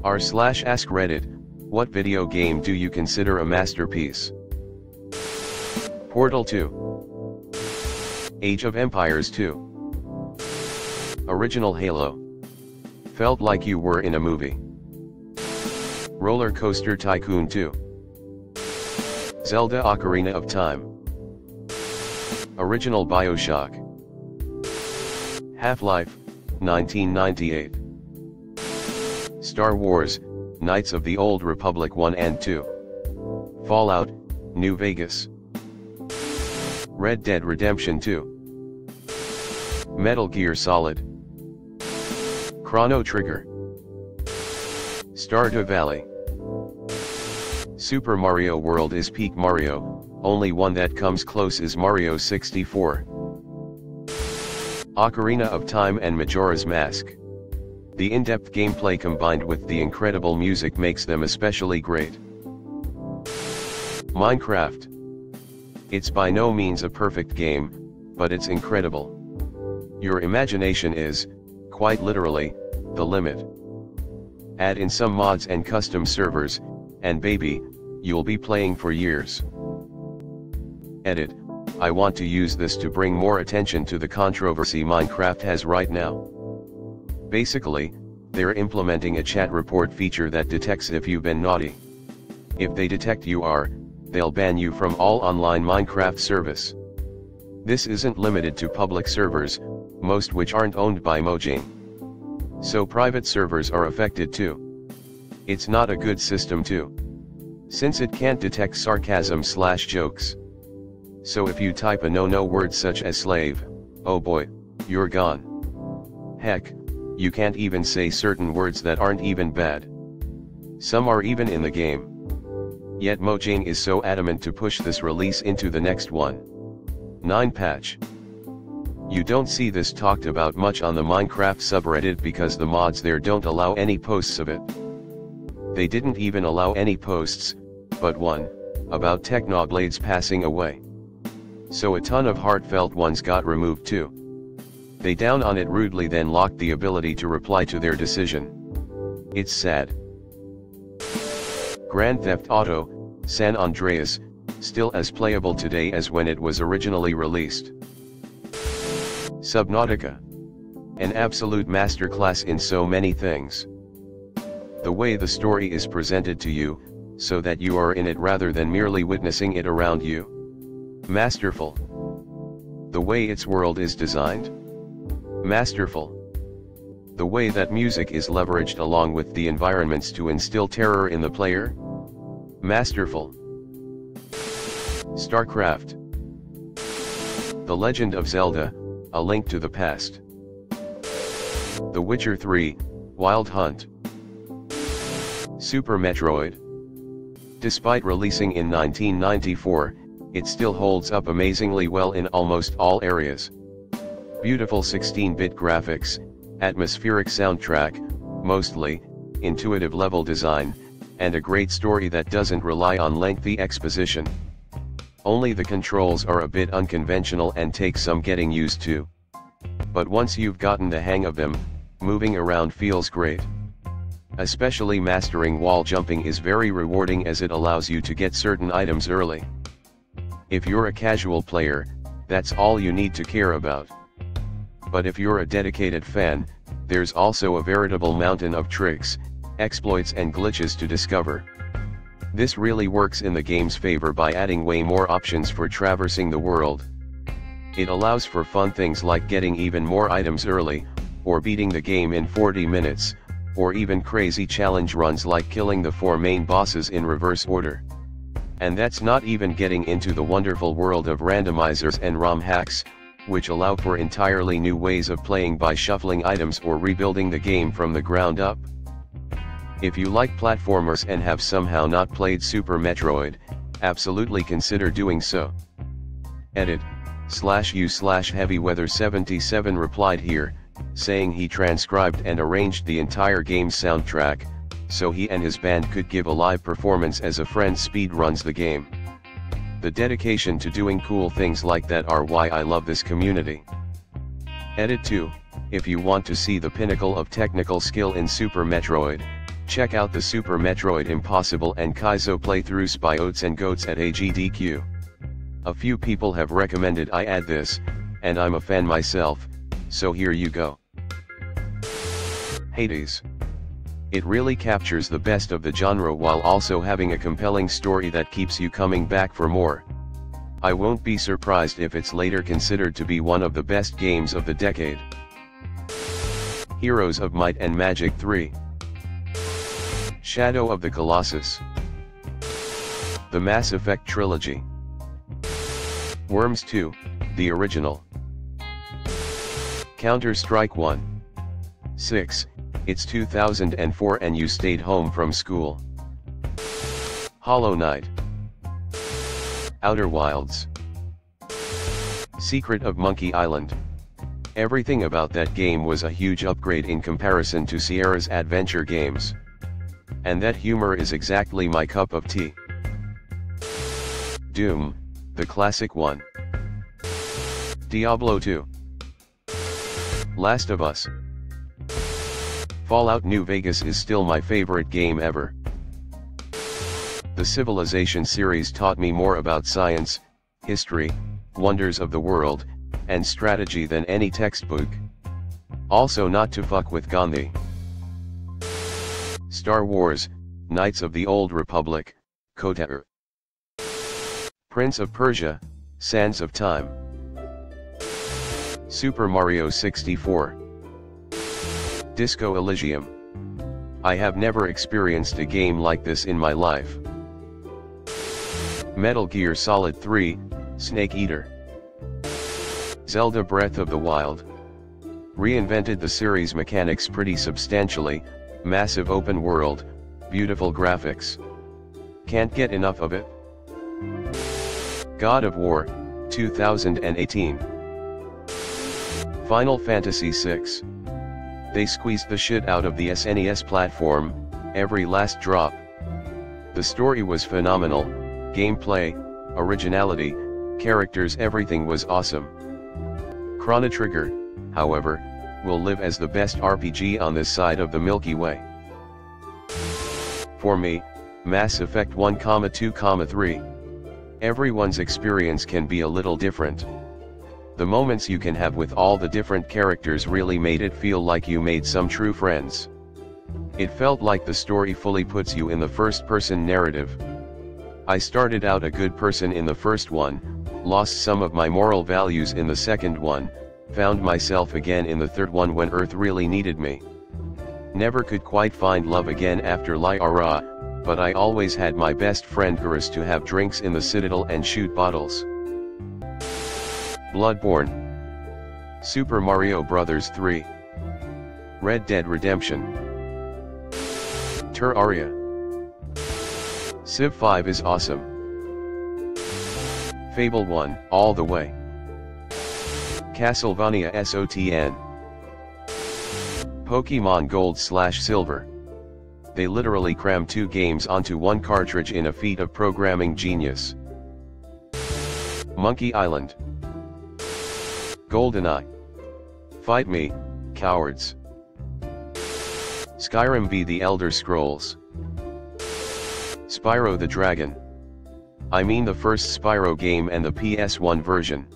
r/AskReddit, what video game do you consider a masterpiece? Portal 2. Age of Empires 2. Original Halo. Felt like you were in a movie. Roller Coaster Tycoon 2. Zelda Ocarina of Time. Original BioShock. Half-Life, 1998. Star Wars, Knights of the Old Republic 1 and 2. Fallout, New Vegas. Red Dead Redemption 2. Metal Gear Solid. Chrono Trigger. Stardew Valley. Super Mario World is peak Mario, only one that comes close is Mario 64. Ocarina of Time and Majora's Mask. The in-depth gameplay combined with the incredible music makes them especially great. Minecraft. It's by no means a perfect game, but it's incredible. Your imagination is, quite literally, the limit. Add in some mods and custom servers, and baby, you'll be playing for years. Edit. I want to use this to bring more attention to the controversy Minecraft has right now. Basically, they're implementing a chat report feature that detects if you've been naughty. If they detect you are, they'll ban you from all online Minecraft service. This isn't limited to public servers, most which aren't owned by Mojang. So private servers are affected too. It's not a good system too, since it can't detect sarcasm/jokes. So if you type a no-no word such as slave, oh boy, you're gone. Heck, you can't even say certain words that aren't even bad. Some are even in the game. Yet Mojang is so adamant to push this release into the next 1.9 patch. You don't see this talked about much on the Minecraft subreddit because the mods there don't allow any posts of it. They didn't even allow any posts, but one, about Technoblades passing away. So a ton of heartfelt ones got removed too. They down on it rudely then locked the ability to reply to their decision. It's sad. Grand Theft Auto, San Andreas, still as playable today as when it was originally released. Subnautica. An absolute masterclass in so many things. The way the story is presented to you, so that you are in it rather than merely witnessing it around you. Masterful. The way its world is designed. Masterful. The way that music is leveraged along with the environments to instill terror in the player. Masterful. StarCraft. The Legend of Zelda, A Link to the Past. The Witcher 3, Wild Hunt. Super Metroid. Despite releasing in 1994, it still holds up amazingly well in almost all areas. Beautiful 16-bit graphics, atmospheric soundtrack, mostly, intuitive level design, and a great story that doesn't rely on lengthy exposition. Only the controls are a bit unconventional and take some getting used to. But once you've gotten the hang of them, moving around feels great. Especially mastering wall jumping is very rewarding as it allows you to get certain items early. If you're a casual player, that's all you need to care about. But if you're a dedicated fan, there's also a veritable mountain of tricks, exploits and glitches to discover. This really works in the game's favor by adding way more options for traversing the world. It allows for fun things like getting even more items early, or beating the game in 40 minutes, or even crazy challenge runs like killing the 4 main bosses in reverse order. And that's not even getting into the wonderful world of randomizers and ROM hacks, which allow for entirely new ways of playing by shuffling items or rebuilding the game from the ground up. If you like platformers and have somehow not played Super Metroid, absolutely consider doing so. Edit, /u/heavyweather77 replied here, saying he transcribed and arranged the entire game's soundtrack, so he and his band could give a live performance as a friend speedruns the game. The dedication to doing cool things like that are why I love this community. Edit 2, if you want to see the pinnacle of technical skill in Super Metroid, Check out the Super Metroid Impossible and Kaizo playthroughs by Oats and Goats at AGDQ. A few people have recommended I add this, and I'm a fan myself, so here you go. Hades. It really captures the best of the genre while also having a compelling story that keeps you coming back for more. I won't be surprised if it's later considered to be one of the best games of the decade. Heroes of Might and Magic 3. Shadow of the Colossus. The Mass Effect Trilogy. Worms 2, the original. Counter-Strike 1. 6, it's 2004 and you stayed home from school. Hollow Knight. Outer Wilds. Secret of Monkey Island. Everything about that game was a huge upgrade in comparison to Sierra's adventure games. And that humor is exactly my cup of tea. Doom, the classic one. Diablo 2. Last of Us. Fallout New Vegas is still my favorite game ever. The Civilization series taught me more about science, history, wonders of the world, and strategy than any textbook. Also not to fuck with Gandhi. Star Wars, Knights of the Old Republic, KOTOR. Prince of Persia, Sands of Time. Super Mario 64. Disco Elysium. I have never experienced a game like this in my life. Metal Gear Solid 3, Snake Eater. Zelda Breath of the Wild. Reinvented the series mechanics pretty substantially, massive open world, beautiful graphics. Can't get enough of it. God of War, 2018. Final Fantasy VI. They squeezed the shit out of the SNES platform, every last drop. The story was phenomenal, gameplay, originality, characters, everything was awesome. Chrono Trigger, however, will live as the best RPG on this side of the Milky Way. For me, Mass Effect 1, 2, 3. Everyone's experience can be a little different. The moments you can have with all the different characters really made it feel like you made some true friends. It felt like the story fully puts you in the first-person narrative. I started out a good person in the first one, lost some of my moral values in the second one, found myself again in the third one when Earth really needed me. Never could quite find love again after Lyra, but I always had my best friend Gurus to have drinks in the Citadel and shoot bottles. Bloodborne. Super Mario Bros. 3. Red Dead Redemption. Terraria. Civ 5 is awesome. Fable 1, all the way. Castlevania SOTN. Pokemon Gold/Silver. They literally crammed 2 games onto one cartridge in a feat of programming genius. Monkey Island. GoldenEye. Fight me, cowards. Skyrim v The Elder Scrolls. Spyro the Dragon. I mean the first Spyro game and the PS1 version.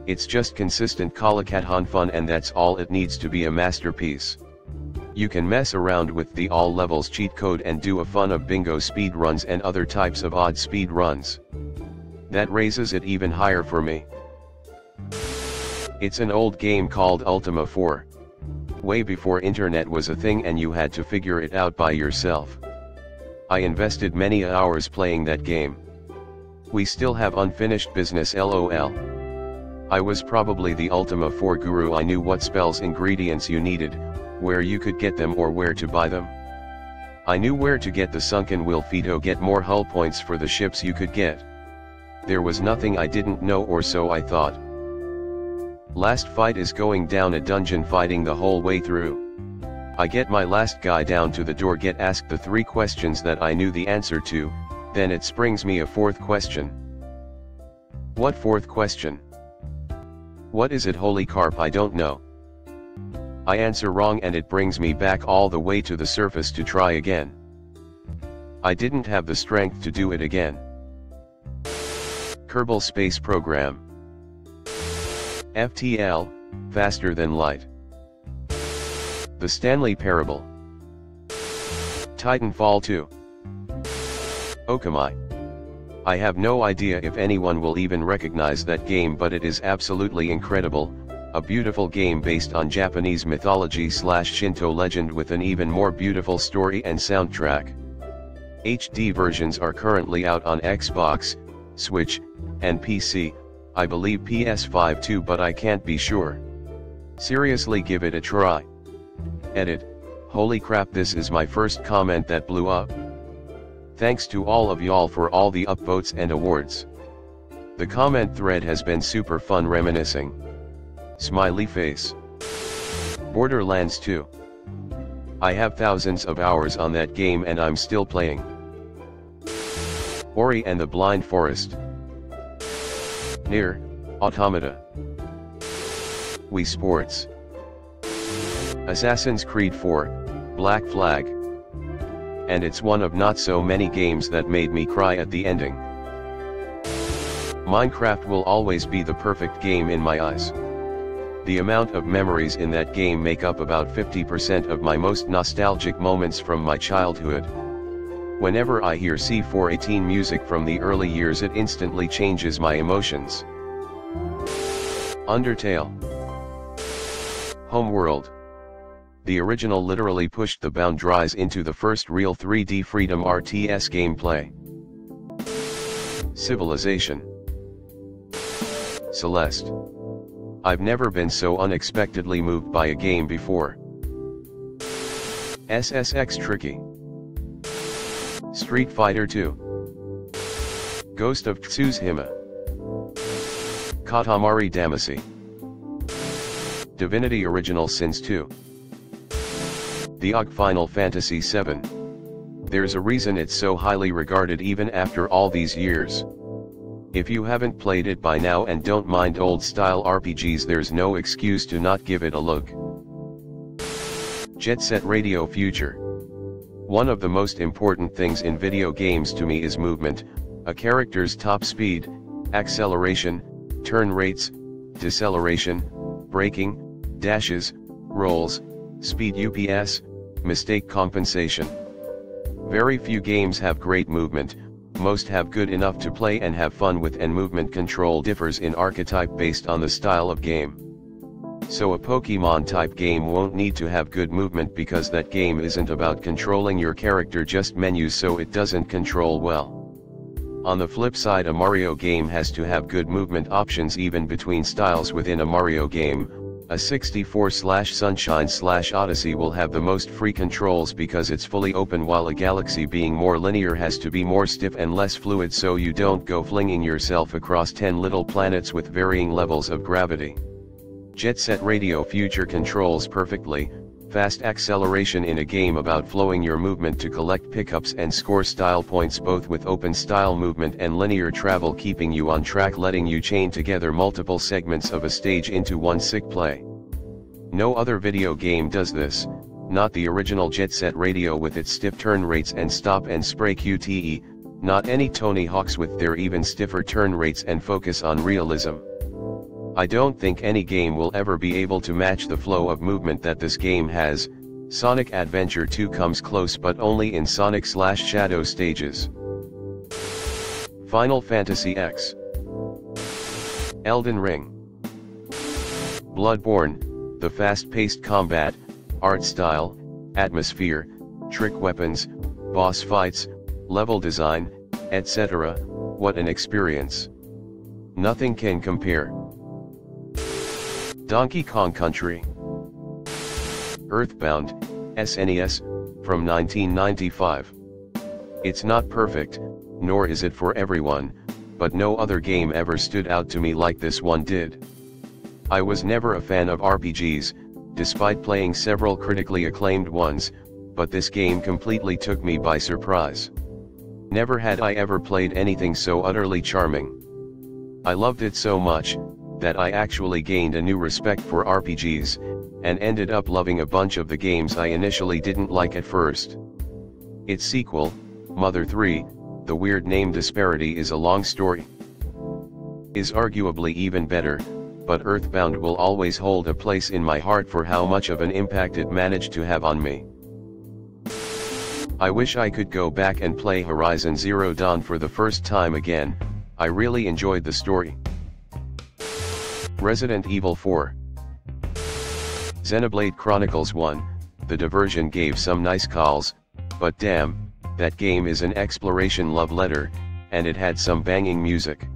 It's just consistent Colocathon fun and that's all it needs to be a masterpiece. You can mess around with the all levels cheat code and do a fun of bingo speed runs and other types of odd speed runs. That raises it even higher for me. It's an old game called Ultima 4. Way before internet was a thing and you had to figure it out by yourself. I invested many hours playing that game. We still have unfinished business, LOL. I was probably the Ultima 4 guru. I knew what spells ingredients you needed, where you could get them or where to buy them. I knew where to get the Sunken Wilfito, get more hull points for the ships you could get. There was nothing I didn't know, or so I thought. Last fight is going down a dungeon, fighting the whole way through. I get my last guy down to the door, get asked the 3 questions that I knew the answer to, then it springs me a 4th question. What 4th question? What is it, holy carp? I don't know. I answer wrong and it brings me back all the way to the surface to try again. I didn't have the strength to do it again. Kerbal Space Program. FTL, Faster Than Light. The Stanley Parable. Titanfall 2. Okamai. I have no idea if anyone will even recognize that game, but it is absolutely incredible, a beautiful game based on Japanese mythology / Shinto legend with an even more beautiful story and soundtrack. HD versions are currently out on Xbox, Switch, and PC, I believe PS5 too, but I can't be sure. Seriously, give it a try. Edit, holy crap, this is my first comment that blew up. Thanks to all of y'all for all the upvotes and awards. The comment thread has been super fun reminiscing. Smiley face. Borderlands 2. I have thousands of hours on that game and I'm still playing. Ori and the Blind Forest. Nier Automata. Wii Sports. Assassin's Creed 4, Black Flag. And it's one of not so many games that made me cry at the ending. Minecraft will always be the perfect game in my eyes. The amount of memories in that game make up about 50% of my most nostalgic moments from my childhood. Whenever I hear C418 music from the early years, it instantly changes my emotions. Undertale. Homeworld. The original literally pushed the boundaries into the first real 3D freedom RTS gameplay. Civilization. Celeste. I've never been so unexpectedly moved by a game before. SSX Tricky. Street Fighter 2. Ghost of Tsushima. Katamari Damacy. Divinity Original Sins 2. The OG Final Fantasy VII. There's a reason it's so highly regarded even after all these years. If you haven't played it by now and don't mind old-style RPGs, there's no excuse to not give it a look. Jet Set Radio Future. One of the most important things in video games to me is movement, a character's top speed, acceleration, turn rates, deceleration, braking, dashes, rolls, speed UPS, mistake compensation. Very few games have great movement, most have good enough to play and have fun with, and movement control differs in archetype based on the style of game. So a Pokemon type game won't need to have good movement because that game isn't about controlling your character, just menus, so it doesn't control well. On the flip side, a Mario game has to have good movement options even between styles within a Mario game. A 64/Sunshine/Odyssey will have the most free controls because it's fully open, while a Galaxy, being more linear, has to be more stiff and less fluid so you don't go flinging yourself across 10 little planets with varying levels of gravity. Jet Set Radio Future controls perfectly, fast acceleration in a game about flowing your movement to collect pickups and score style points, both with open style movement and linear travel, keeping you on track, letting you chain together multiple segments of a stage into one sick play. No other video game does this, not the original Jet Set Radio with its stiff turn rates and stop and spray QTE, not any Tony Hawks with their even stiffer turn rates and focus on realism. I don't think any game will ever be able to match the flow of movement that this game has. Sonic Adventure 2 comes close, but only in Sonic/Shadow stages. Final Fantasy X. Elden Ring. Bloodborne, the fast-paced combat, art style, atmosphere, trick weapons, boss fights, level design, etc. What an experience. Nothing can compare. Donkey Kong Country. Earthbound, SNES, from 1995. It's not perfect, nor is it for everyone, but no other game ever stood out to me like this one did. I was never a fan of RPGs, despite playing several critically acclaimed ones, but this game completely took me by surprise. Never had I ever played anything so utterly charming. I loved it so much that I actually gained a new respect for RPGs, and ended up loving a bunch of the games I initially didn't like at first. Its sequel, Mother 3, The Weird Name Disparity is a long story. Is arguably even better, but Earthbound will always hold a place in my heart for how much of an impact it managed to have on me. I wish I could go back and play Horizon Zero Dawn for the first time again. I really enjoyed the story. Resident Evil 4. Xenoblade Chronicles 1, The Diversion gave some nice calls, but damn, that game is an exploration love letter, and it had some banging music.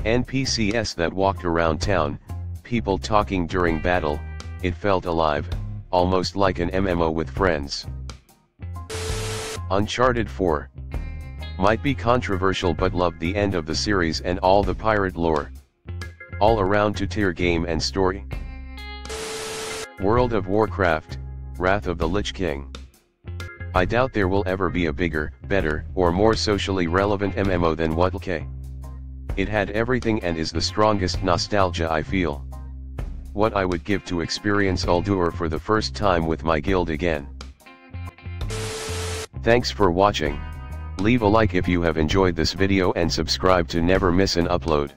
NPCs that walked around town, people talking during battle, it felt alive, almost like an MMO with friends. Uncharted 4. Might be controversial but loved the end of the series and all the pirate lore. All around two-tier game and story. World of Warcraft, Wrath of the Lich King. I doubt there will ever be a bigger, better, or more socially relevant MMO than WoW. It had everything and is the strongest nostalgia I feel. What I would give to experience Ulduar for the first time with my guild again. Thanks for watching. Leave a like if you have enjoyed this video and subscribe to never miss an upload.